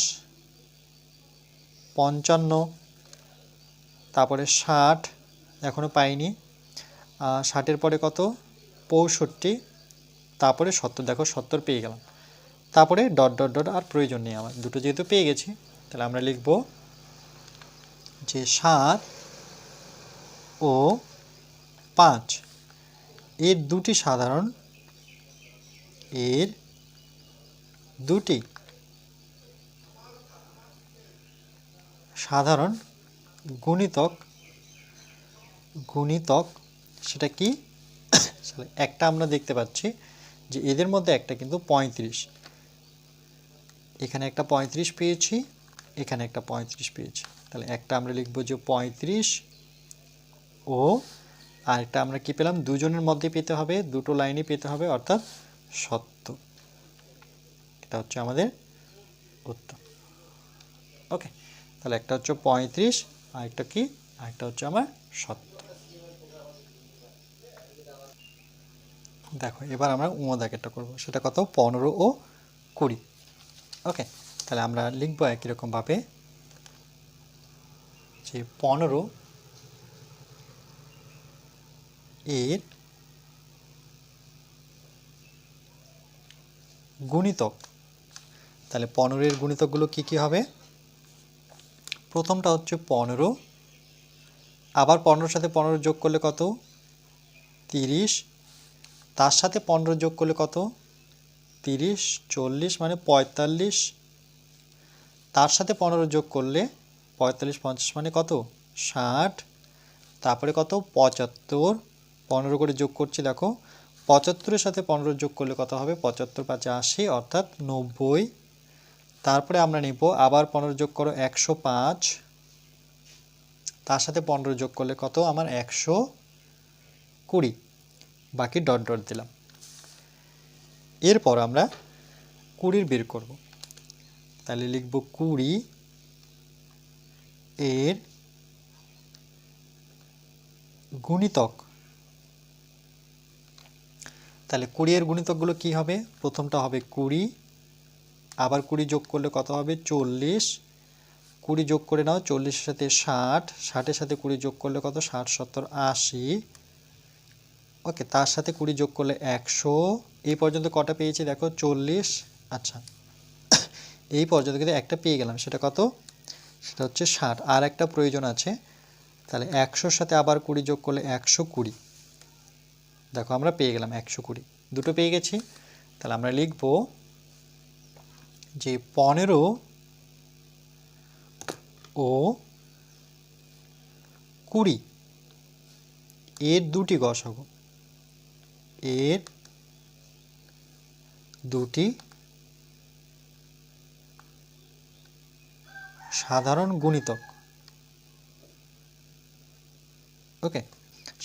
S1: 55, তারপরে 60, এখনও পাইনি, 60-এর পরে কত 65, তারপরে 70, দেখো 70 পেয়ে গেলাম। তারপরে ডট ডট ডট আর প্রয়োজন নেই আমার, দুটো যেহেতু পেয়ে গেছি তাহলে আমরা লিখব যে 7 ও 5 এর দুটি সাধারণ, এর দুটি সাধারণ গুণিতক, গুণিতক সেটা কি? একটা আমরা দেখতে পাচ্ছি যে এদের মধ্যে একটা কিন্তু 35, এখানে একটা 35 পেয়েছি, এখানে একটা 35 পেয়েছি। তাহলে একটা আমরা লিখব যে 35 ও আরেকটা আমরা কি পেলাম? দুজনের মধ্যে পেতে হবে, দুটো লাইনে পেতে হবে, অর্থাৎ 70। এটা হচ্ছে আমাদের উত্তর। ওকে, তাহলে একটা হচ্ছে 35, আরেকটা কি? আরেকটা হচ্ছে আমার 70। দেখো এবার আমরা দাগেরটা করব, সেটা কত? 15 ও 20। ওকে, তাহলে আমরা লিখব একই রকমভাবে যে 15 এর গুণিতক। তাহলে 15 এর গুণিতকগুলো কি কি হবে? প্রথমটা হচ্ছে 15, আবার 15 সাথে 15 যোগ করলে কত? 30, তার সাথে 15 যোগ করলে কত? 30, 40 মানে 45, তার সাথে 15 যোগ করলে 45, 50 মানে কত? 60, তারপরে কত? 75, 15 করে যোগ করছি, দেখো 75-এর সাথে 15 যোগ করলে কত হবে? 75 5 80, অর্থাৎ 90। তারপরে আমরা নিব আবার 15 যোগ করো 105, তার সাথে 15 যোগ করলে কত? আমার 120, বাকি ডট ডট দিলাম। এরপর আমরা 20 বের করব, তাহলে লিখব 20 এর গুণিতক। তাহলে 20 এর গুণিতকগুলো কি হবে? প্রথমটা হবে 20, আবার 20 যোগ করলে কত হবে? 40, 20 যোগ করে নাও, 40-এর সাথে 60, 60-এর সাথে 20 যোগ করলে কত? 60, 70, 80। ওকে, তার সাথে 20 যোগ করলে 100। এই পর্যন্ত কটা পেয়েছি দেখো? 40। আচ্ছা, এই পর্যন্ত কিন্তু একটা পেয়ে গেলাম, সেটা কত? সেটা হচ্ছে 60। আর একটা প্রয়োজন আছে, তাহলে 100-র সাথে আবার 20 যোগ করলে 120। দেখো আমরা পেয়ে গেলাম 120, দুটো পেয়ে গেছি। তাহলে আমরা লিখব যে 15 ও 20 এর দুটি গসাগু, এর দুটি সাধারণ গুণিতক। ওকে,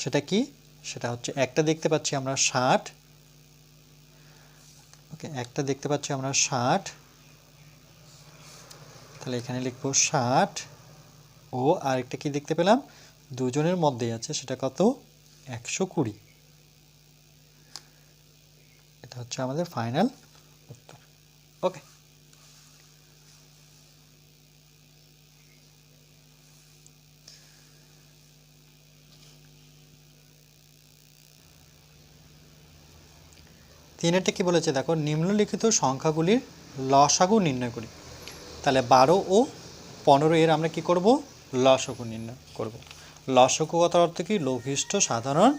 S1: সেটা কি? সেটা হচ্ছে একটা দেখতে পাচ্ছি আমরা 60। ওকে, একটা দেখতে পাচ্ছি আমরা 60, তাহলে এখানে লিখব 60 ও আরেকটা কি দেখতে পেলাম? দুজনের মধ্যেই আছে, সেটা কত? 120। এটা হচ্ছে আমাদের ফাইনাল উত্তর। ওকে, তিনেরটা কি বলেছে দেখো? নিম্নলিখিত সংখ্যাগুলির লসাগু নির্ণয় করি। তাহলে 12 ও 15 এর আমরা কি করব? লসাগু নির্ণয় করব। লসাগু কথার অর্থ কি? লঘিষ্ঠ সাধারণ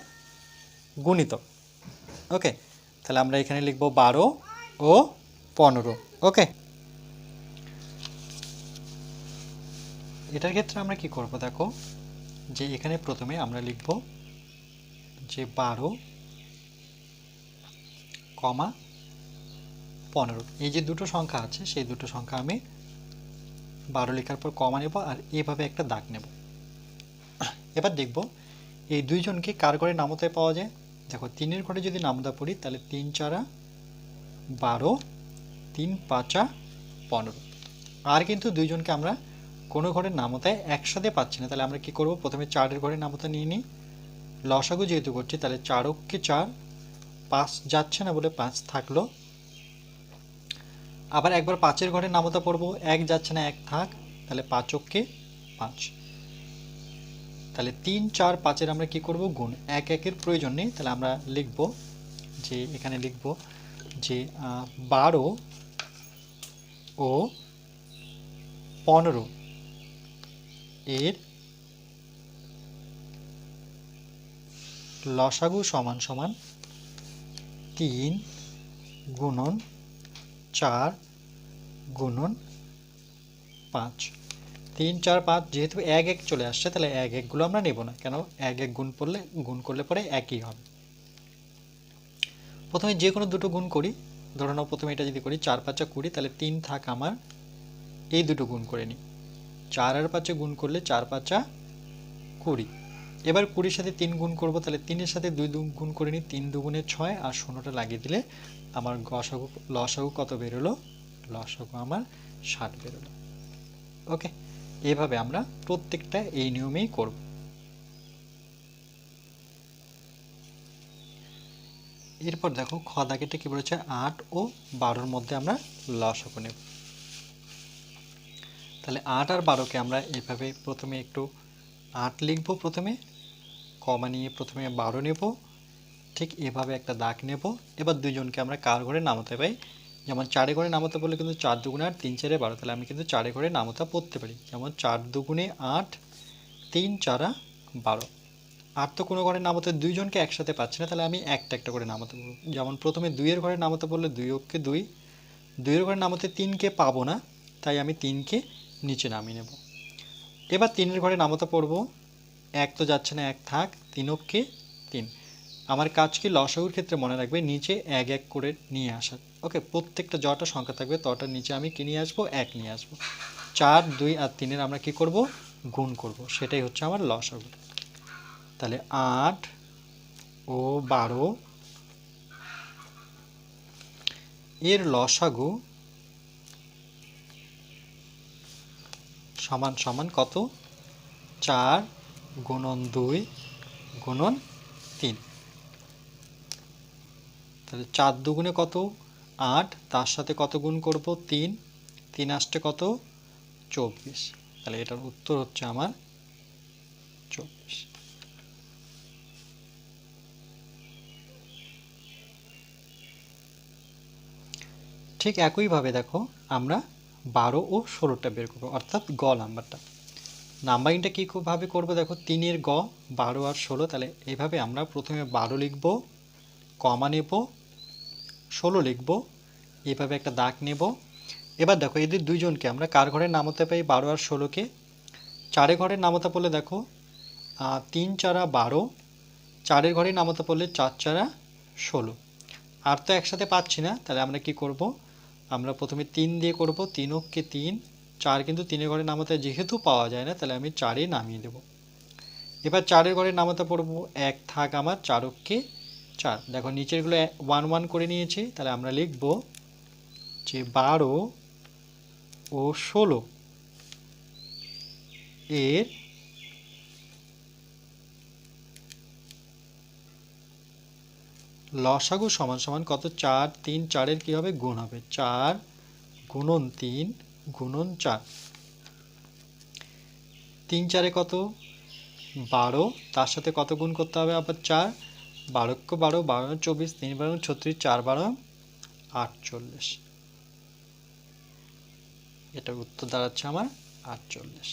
S1: গুণিতক। ওকে, তাহলে আমরা এখানে লিখব 12 ও 15। ওকে, এটার ক্ষেত্রে আমরা কি করব দেখো, যে এখানে প্রথমে আমরা লিখব যে 12, 15। এই যে দুটো সংখ্যা আছে, সেই দুটো সংখ্যা আমি 12 লেখার পর কমা নেব আর এভাবে একটা দাগ নেব। এবার দেখব এই দুইজনকে কার ঘরে নামতায় পাওয়া যায়। দেখো 3-এর ঘরে যদি নামতা পড়ি, তাহলে 3 4 12, 3 5 15। আর কিন্তু দুইজনকে আমরা কোনো ঘরের নামতায় একসাথে পাচ্ছি না, তাহলে আমরা কি করব? প্রথমে 4-এর ঘরে নামতা নিয়ে নিই। লসাগু যেহেতু করছি, তাহলে 4 কে 4, 5 যাচ্ছে না বলে 5 থাকলো। আবার একবার 5-এর ঘরে নামতা পড়বো, 1 যাচ্ছে না, 1 থাক, তাহলে 5 কে 5। তাহলে 3 4 5-এর আমরা কি করব? গুণ। 1 1-এর প্রয়োজন নেই, তাহলে আমরা লিখব যে এখানে লিখব যে 12 ও 15 এর লসাগু সমান সমান 3 গুণন 4 গুণন 5। 3 4 5 যেহেতু এক এক চলে আসছে তাহলে এক একগুলো আমরা নেব না, কেন এক এক গুণ করলে পরে একই হবে। প্রথমে যে কোনো দুটো গুণ করি, ধরে নাও প্রথমে এটা যদি করি 4 5 20, তাহলে 3 থাক আমার, এই দুটো গুণ করে নিই। 4 আর 5 গুণ করলে 4 5 20। এবার 20-র সাথে 3 গুণ করব, তাহলে 3-এর সাথে 2 গুণ করে নিই, 3 দুগুণে 6 আর 0টা লাগিয়ে দিলে আমার লসাগু কত বেরোলো? লসাগু আমার 60 বেরোলো। ওকে, এভাবে আমরা প্রত্যেকটা এই নিয়মেই করব। এরপর দেখো খ দাগেটা কি বলেছে, 8 ও 12-র মধ্যে আমরা লসাগু নেব। তাহলে 8 আর 12কে আমরা এভাবে প্রথমে একটু 8 লিখব, প্রথমে কমা নিয়ে প্রথমে 12 নেব, ঠিক এভাবে একটা দাগ নেব। এবার দুইজনকে আমরা কার ঘরে নামাতে পাই, যেমন 4 ঘরে নামাতে বললে কিন্তু 4 দুগুণে 8 3 4 12, তাহলে আমি কিন্তু 4 ঘরে নামাতে পড়তে পারি, যেমন 4 দুগুণে 8 3 4 12। আর তো কোনো ঘরে নামাতে দুইজনকে একসাথে পাচ্ছি না, তাহলে আমি একটা একটা করে নামাতে পারবো। যেমন প্রথমে 2-এর ঘরে নামাতে বললে 2 অক্ষে 2, 2-এর ঘরে নামাতে 3কে পাবো না, তাই আমি 3কে নিচে নামিয়ে নেব। এবার 3-এর ঘরে নামাতে পড়বো, 1 তো যাচ্ছে না, 1 থাক, 3 অক্ষে 3। আমার কাজ কি, লসাগুর ক্ষেত্রে মনে রাখবে নিচে 1 1 করে নিয়ে আসা। ওকে, প্রত্যেকটা যটা সংখ্যা থাকবে তটার নিচে আমি কি নিয়ে আসবো, 1 নিয়ে আসবো। 4 2 আর 3-এর আমরা কি করব, গুণ করব, সেটাই হচ্ছে আমার লসাগু। তাহলে 8 ও 12 এর লসাগু সমান সমান কত, 4 গুণন 2 গুণন 3। তাহলে 4 দুগুণে কত, 8, তার সাথে কত গুণ করব, 3, 3 আসছে কত, 24। তাহলে এটার উত্তর হচ্ছে আমার 24। ঠিক একইভাবে দেখো আমরা 12 ও 16টা বের করবো, অর্থাৎ গ নাম্বারটা। নাম্বারিংটা কীভাবে করবো দেখো, 3-এর গ, 12 আর 16, তাহলে এইভাবে আমরা প্রথমে 12 লিখব, কমা নেব, 16 লিখব, এইভাবে একটা দাগ নেব। এবার দেখো এদের দুইজনকে আমরা কার ঘরে নামাতে পাই, 12 আর 16কে 4 ঘরে নামাতে পড়লে দেখো 3 4 12, 4-এর ঘরে নামাতে পড়লে 4 4 16। আর তো একসাথে পাচ্ছি না, তাহলে আমরা কি করব, আমরা প্রথমে 3 দিয়ে করব, 3 অক্ষে 3, 4 কিন্তু 3-এর ঘরে নামাতে যেহেতু পাওয়া যায় না, তাহলে আমি 4-এ নামিয়ে দেব। এবার 4-এর ঘরে নামাতে পড়বো, 1 থাক আমার, 4 অক্ষে 4। দেখো নিচেরগুলো 1 1 করে নিয়েছি, তাহলে আমরা লিখব যে 12 ও 16 এর লসাগু সমান সমান কত, 4 3 4-এর কী হবে, গুণ হবে, 4 গুণন 3 গুণন 4। 3 4-এ কত, 12, তার সাথে কত গুণ করতে হবে আবার, 4, 12 12, 12 24, 3 12 36, 4 12 48। এটার উত্তর দাঁড়াচ্ছে আমার 48।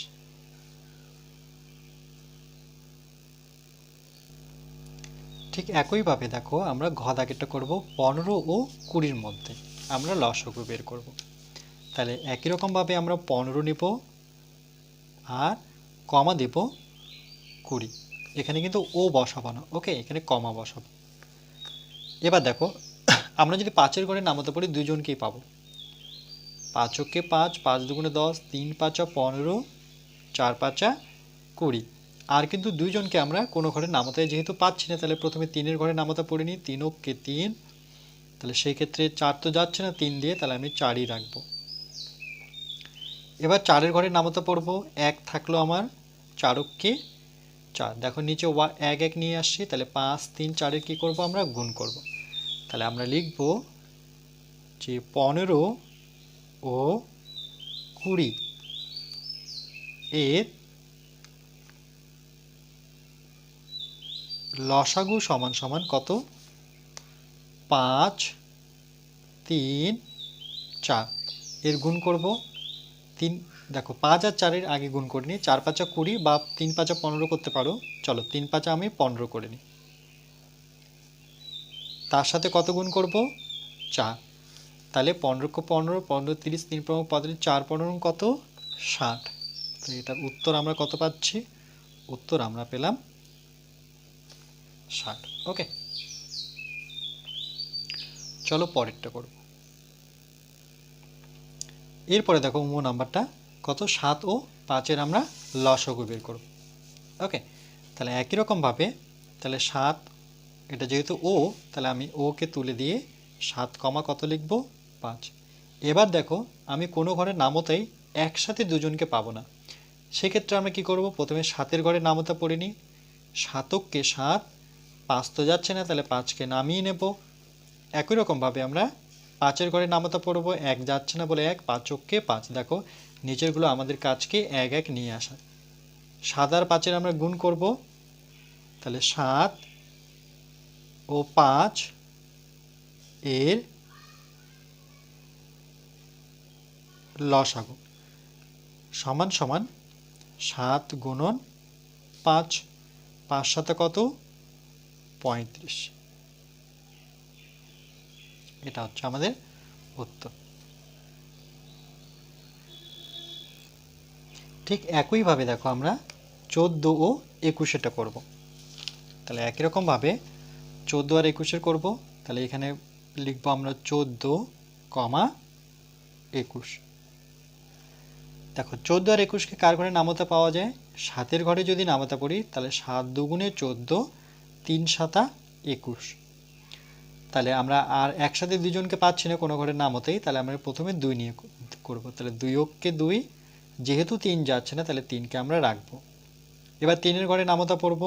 S1: ঠিক একইভাবে দেখো আমরা ঘ দাগেরটা করব, 15 ও 20-র মধ্যে আমরা লসাগু বের করব। তাহলে একই রকমভাবে আমরা 15 নেব আর কমা দেব 20, এখানে কিন্তু ও বসাবো না, ওকে, এখানে কমা বসাবো। এবার দেখো আমরা যদি 5-এর ঘরে নামাতে পারি দুজনকেই পাবো, 5 অক্ষে 5, 5 দুগুণে 10, 3 5 15, 4 5 20। আর কিন্তু দুইজনকে আমরা কোনো ঘরে নামাতে যেহেতু পাচ্ছি না, তাহলে প্রথমে 3-এর ঘরে নামাতে পড়ে নিই, 3 অক্ষে 3, তাহলে সেই ক্ষেত্রে 4 তো যাচ্ছে না 3 দিয়ে, তাহলে আমি 4ই রাখবো। এবার 4-এর ঘরে নামাতে পড়বো, 1 থাকলো আমার, 4 অক্ষে 4। দেখো নিচে 1 1 নিয়ে আসছি, তাহলে 5 3 4-এর কী করবো, আমরা গুণ করব। তাহলে আমরা লিখব যে 15 ও 20 এর লসাগু সমান সমান কত, 5 3 4। এর গুণ করব 3, দেখো 5 আর 4-এর আগে গুণ করে নিই, 4 5 20 বা 3 5 15 করতে পারো, চলো 3 5 আমি 15 করে নিই। তার সাথে কত গুণ করব, 4, তাহলে 15 15 15 30 3 15 35, 4 15 কত, 60। তো এটার উত্তর আমরা কত পাচ্ছি? উত্তর আমরা পেলাম 60। ওকে, চলো পরেরটা করব। এরপরে দেখো নাম্বারটা কত, 7 ও 5-এর আমরা লসাগু বের করব। ওকে, তাহলে একই রকমভাবে তাহলে 7, এটা যেহেতু ও, তাহলে আমি ওকে তুলে দিয়ে 7 কমা কত লিখব? 5। এবার দেখো আমি কোনো ঘরের নামতাই একসাথে দুজনকে পাবো না, সেক্ষেত্রে আমরা কি করব? প্রথমে 7-এর ঘরে নামতা পড়ে নিই। 7কে 7, 5 তো যাচ্ছে না, তাহলে 5কে নামিয়ে নেব। একই রকমভাবে আমরা 5-এর ঘরে নামতা পড়ব, 1 যাচ্ছে না বলে 1, 5কে 5। দেখো নিচেরগুলো আমাদের কাজকে 1 1 নিয়ে আসা। 7 আর 5-এর আমরা গুণ করব, তাহলে 7 ও 5 এর লসাগু সমান সমান 7 গুণন 5, 5 সাথে কত? 35। এটা হচ্ছে আমাদের উত্তর। ঠিক একইভাবে দেখো আমরা 14 ও 21-এটা করব। তাহলে একই রকমভাবে 14 আর 21-এর করব। তাহলে এখানে লিখব আমরা 14, 21। দেখো 14 আর 21-কে কার ঘরে নামতা পাওয়া যায়? 7-এর ঘরে যদি নামতা পড়ি তাহলে 7 দুগুণে 14, 3 সাতা 21। তাহলে আমরা আর একসাথে দুজনকে পাচ্ছি না কোনো ঘরের নামতেই, তাহলে আমরা প্রথমে 2 নিয়ে করব। তাহলে 2 2, যেহেতু 3 যাচ্ছে না তাহলে 3কে আমরা রাখবো। এবার 3-এর ঘরে নামতা পড়ব,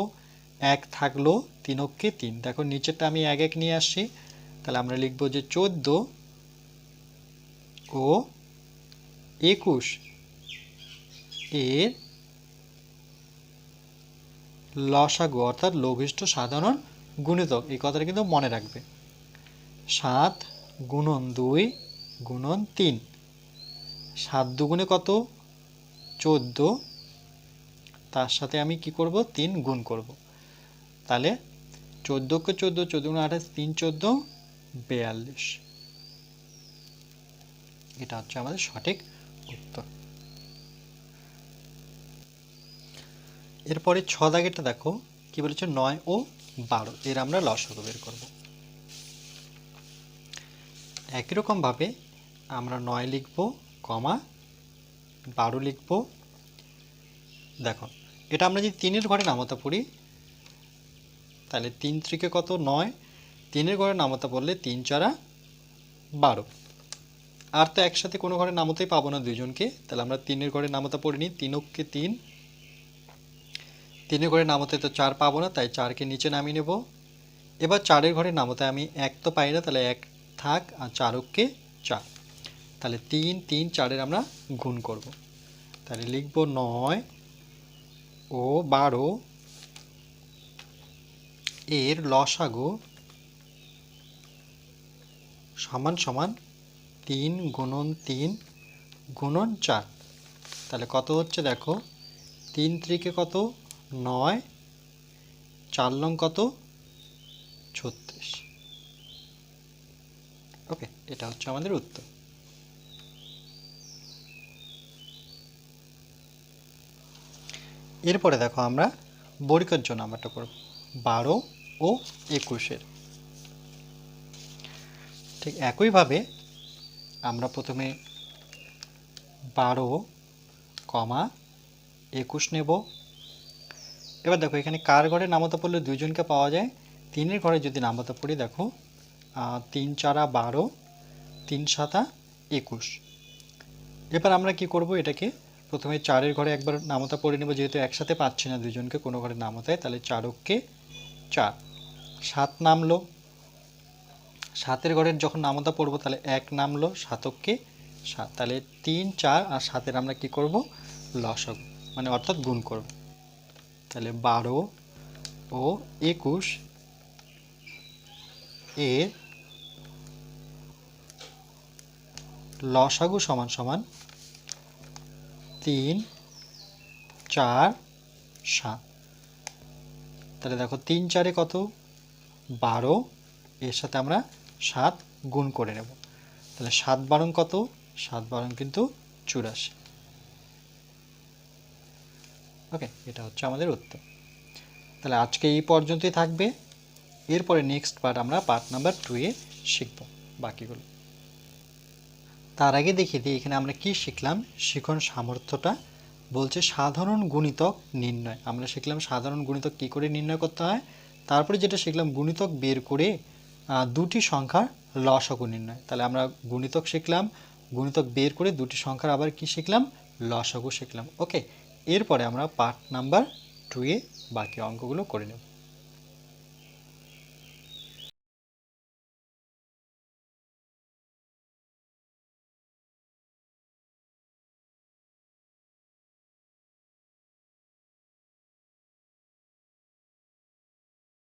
S1: 1 থাকলো, 3 3। দেখো নিচেরটা আমি 1 1 নিয়ে আসছি, তাহলে আমরা লিখব যে 14 ও 21 এর লসাগু অর্থাৎ লঘিষ্ঠ সাধারণ গুণিতক। এই কথাটা কিন্তু মনে রাখবে। 7 গুণন 2 গুণন 3, 7 দুগুণে কত? 14, তার সাথে আমি কি করব? 3 গুণ করব। তাহলে 14কে 14, 14 গুণে 28, 3 14, 42। এটা হচ্ছে আমাদের সঠিক উত্তর। এরপরে 6 দাগেরটা দেখো কি বলেছে, 9 ও 12 এর আমরা লসাগু বের করব। একই রকমভাবে আমরা 9 লিখব, কমা 12 লিখব। দেখো এটা আমরা যদি 3-এর ঘরে নামতা পড়ি তাহলে 3 3-কে কত? 9, 3-এর ঘরে নামতা পড়লে 3 4 12। আর তো একসাথে কোনো ঘরে নামতেই পাবো না দুইজনকে, তাহলে আমরা 3-এর ঘরে নামতা পড়ে নিই। 3 3, 3-এর ঘরে নামতে তো 4 পাবো না, তাই 4কে নিচে নামিয়ে নেব। এবার 4-এর ঘরে নামতে আমি 1 তো পাই না, তাহলে 1 থাক, আর 4কে 4। তাহলে 3 3, 4-এর আমরা গুণ করব। তাহলে লিখব 9 ও 12 এর লসাগু সমান সমান 3 গুণন 3 গুণন 4। তাহলে কত হচ্ছে দেখো, 3 3-কে কত? 9, 4 লং কত? 36। ওকে, এটা হচ্ছে আমাদের উত্তর। এরপরে দেখো আমরা বর্গের জন্য নাম্বারটা করব 12 ও 21-এর। ঠিক একইভাবে আমরা প্রথমে 12, 21 নেব। এবার দেখো এখানে কার ঘরে নামতা পড়লে দুইজনকে পাওয়া যায়? 3-এর ঘরে যদি নামতা পড়ি দেখো 3 4 12, 3 7 21। এবার আমরা কি করব? এটাকে প্রথমে 4-এর ঘরে একবার নামতা পড়ে নেব, যেহেতু একসাথে পাচ্ছি না দুজনকে কোনো ঘরে নামতায়। তাহলে 4কে 4, 7 নামলো। 7-এর ঘরের যখন নামতা পড়বো তাহলে 1 নামলো, 7কে 7। তাহলে 3 4 আর 7-এর আমরা কি করব? লসাগু মানে অর্থাৎ গুণ করব। তাহলে 12 ও 21 এর লসাগু সমান সমান 3 4 7। তাহলে দেখো 3 4-এ কত? 12, এর সাথে আমরা 7 গুণ করে নেব। তাহলে 7 12 কত? 7 12 কিন্তু 84। ওকে, এটা হচ্ছে আমাদের উত্তর। তাহলে আজকে এই পর্যন্তই থাকবে। এরপরে নেক্সট পার্ট আমরা পার্ট নাম্বার 2 এ শিখব বাকিগুলো। তার আগে দেখিয়ে দিই এখানে আমরা কি শিখলাম। শিখন সামর্থ্যটা বলছে সাধারণ গুণিতক নির্ণয়। আমরা শিখলাম সাধারণ গুণিতক কি করে নির্ণয় করতে হয়। তারপরে যেটা শিখলাম গুণিতক বের করে দুটি সংখ্যার লসাগু নির্ণয়। তাহলে আমরা গুণিতক শিখলাম, গুণিতক বের করে দুটি সংখ্যার আবার কি শিখলাম, লসাগু শিখলাম। ওকে, এরপরে আমরা পার্ট নাম্বার 2 এ বাকি অঙ্কগুলো করে নেব।